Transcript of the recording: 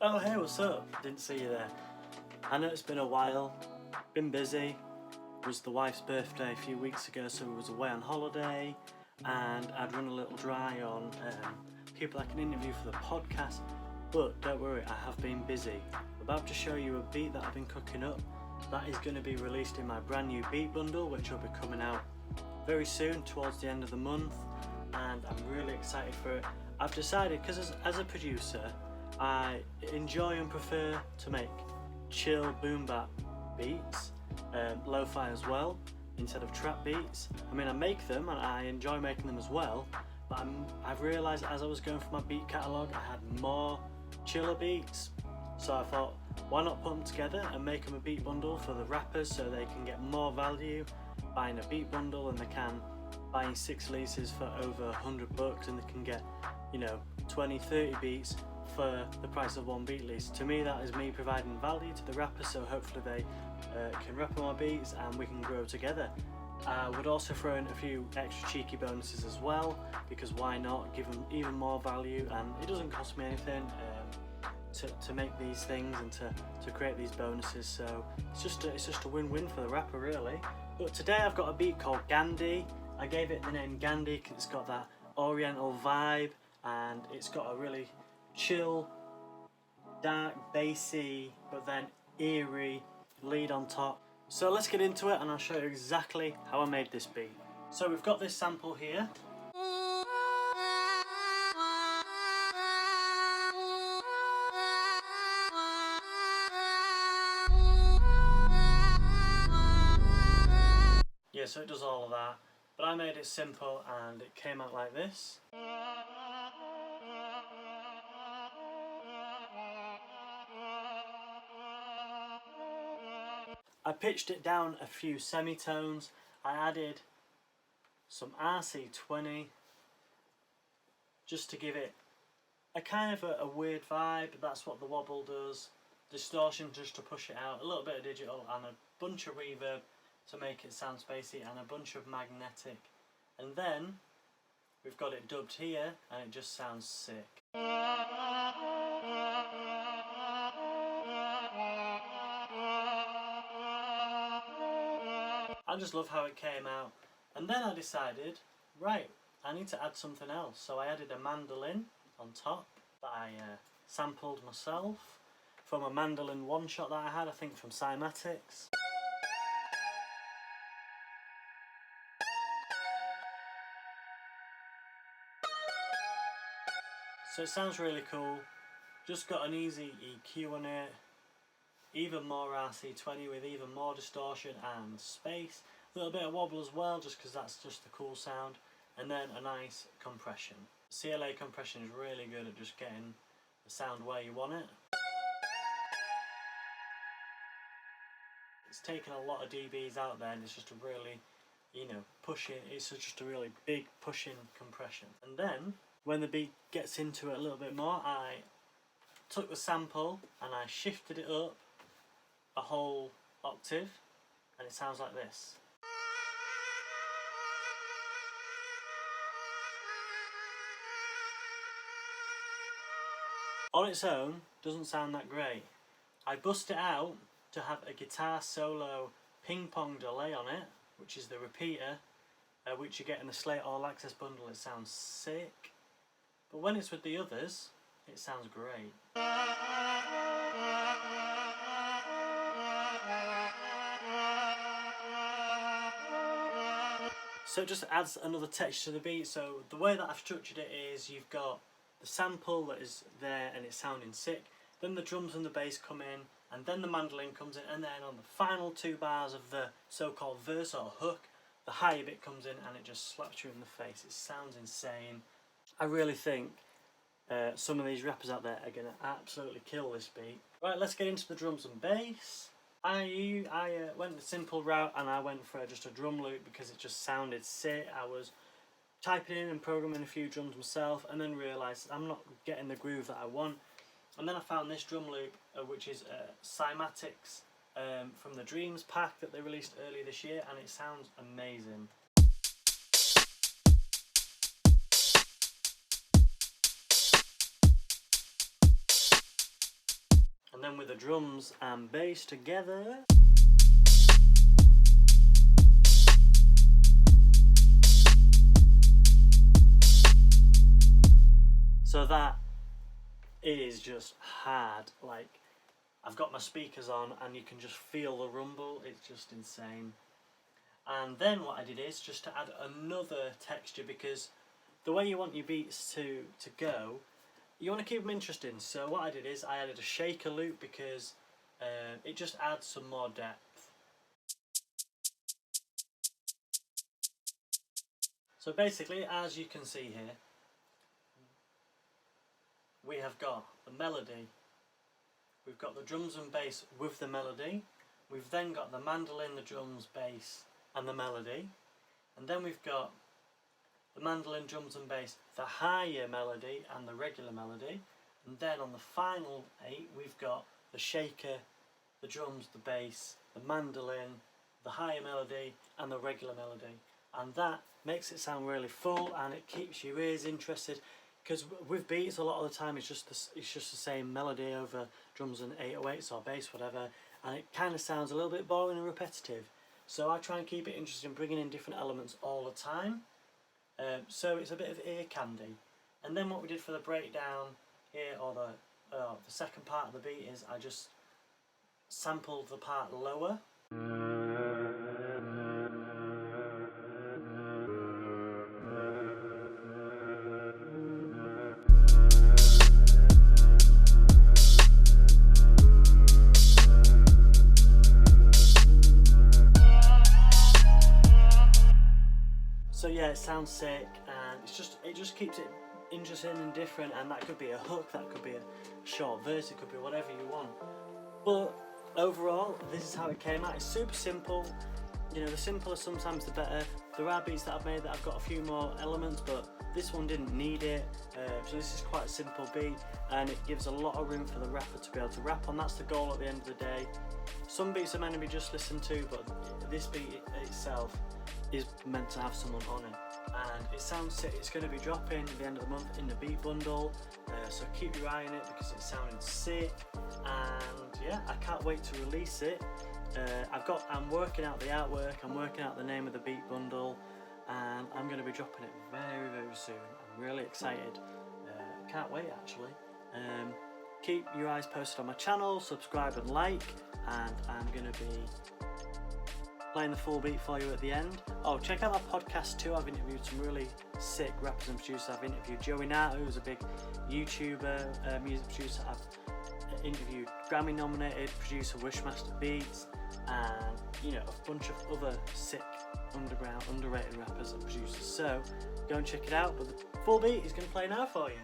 Oh hey, what's up? Didn't see you there. I know it's been a while, been busy. It was the wife's birthday a few weeks ago, so we was away on holiday, and I'd run a little dry on people I can interview for the podcast, but don't worry, I have been busy. I'm about to show you a beat that I've been cooking up. That is going to be released in my brand new beat bundle, which will be coming out very soon, towards the end of the month, and I'm really excited for it. I've decided, because as a producer, I enjoy and prefer to make chill boom bap beats, lo-fi as well, instead of trap beats. I mean, I make them and I enjoy making them as well, but I've realised as I was going through my beat catalogue I had more chiller beats, so I thought, why not put them together and make them a beat bundle for the rappers so they can get more value buying a beat bundle than they can buying 6 leases for over $100, and they can get, 20-30 beats for the price of 1 beat lease. To me, that is me providing value to the rappers, so hopefully they can rap on my beats and we can grow together. I would also throw in a few extra cheeky bonuses as well, because why not give them even more value, and it doesn't cost me anything to make these things and to create these bonuses, so it's just a win-win for the rapper really. But today I've got a beat called Gandhi. I gave it the name Gandhi because it's got that oriental vibe and it's got a really chill, dark, bassy, but then eerie lead on top. So let's get into it and I'll show you exactly how I made this beat. So we've got this sample here. Yeah, so it does all of that, but I made it simple and it came out like this. I pitched it down a few semitones. I added some RC20 just to give it a kind of a weird vibe. That's what the wobble does. Distortion just to push it out. A little bit of digital and a bunch of reverb to make it sound spacey, and a bunch of magnetic. And then we've got it dubbed here and it just sounds sick. I just love how it came out. And then I decided, right, I need to add something else. So I added a mandolin on top that I sampled myself from a mandolin one shot that I had, I think from Cymatics. So it sounds really cool. Just got an easy EQ on it. Even more RC20 with even more distortion and space. A little bit of wobble as well, just because that's just the cool sound. And then a nice compression. CLA compression is really good at just getting the sound where you want it. It's taken a lot of dBs out there and it's just a really, pushing, it's just a really big pushing compression. And then, when the beat gets into it a little bit more, I took the sample and I shifted it up a whole octave and it sounds like this. On its own, doesn't sound that great. I bust it out to have a guitar solo ping pong delay on it, which is the repeater, which you get in the Slate All Access bundle. It sounds sick. But when it's with the others, it sounds great. So it just adds another texture to the beat. So the way that I've structured it is you've got the sample that is there and it's sounding sick, then the drums and the bass come in, and then the mandolin comes in, and then on the final 2 bars of the so-called verse or hook, the higher bit comes in and it just slaps you in the face. It sounds insane. I really think some of these rappers out there are going to absolutely kill this beat. Right, let's get into the drums and bass. I went the simple route and I went for just a drum loop because it just sounded sick. I was typing in and programming a few drums myself and then realised I'm not getting the groove that I want. And then I found this drum loop, which is Cymatics from the Dreams pack that they released earlier this year, and it sounds amazing. and then with the drums and bass together. So that is just hard. Like, I've got my speakers on and you can just feel the rumble. It's just insane. And then what I did is just to add another texture, because the way you want your beats to go, you want to keep them interesting. So what I did is I added a shaker loop, because it just adds some more depth. So basically, as you can see here, we have got the melody, we've got the drums and bass with the melody, we've then got the mandolin, the drums, bass and the melody, and then we've got the mandolin, drums and bass, the higher melody and the regular melody, and then on the final 8 we've got the shaker, the drums, the bass, the mandolin, the higher melody and the regular melody, and that makes it sound really full and it keeps your ears interested. Because with beats, a lot of the time it's just the same melody over drums and 808s or bass, whatever, and it kind of sounds a little bit boring and repetitive. So I try and keep it interesting, bringing in different elements all the time. So it's a bit of ear candy. And then what we did for the breakdown here, or the second part of the beat, is I just sampled the part lower. So yeah, it sounds sick, and it just keeps it interesting and different, and that could be a hook, that could be a short verse, it could be whatever you want. But overall, this is how it came out. It's super simple. You know, the simpler sometimes the better. There are beats that I've made that I've got a few more elements, but this one didn't need it. So this is quite a simple beat, and it gives a lot of room for the rapper to be able to rap on. That's the goal at the end of the day. Some beats are meant to be just listened to, but this beat itself is meant to have someone on it, and it sounds sick. It's going to be dropping at the end of the month in the beat bundle, so keep your eye on it because it's sounding sick. And yeah, I can't wait to release it. I'm working out the artwork, I'm working out the name of the beat bundle, and I'm going to be dropping it very, very soon. I'm really excited. Can't wait actually. Keep your eyes posted on my channel, subscribe and like, and I'm going to be playing the full beat for you at the end. Oh, check out my podcast too. I've interviewed some really sick rappers and producers. I've interviewed Joey Nato, who's a big YouTuber, music producer. I've interviewed Grammy nominated producer Wishmaster Beats, and you know, a bunch of other sick underground underrated rappers and producers. So go and check it out, but the full beat is going to play now for you.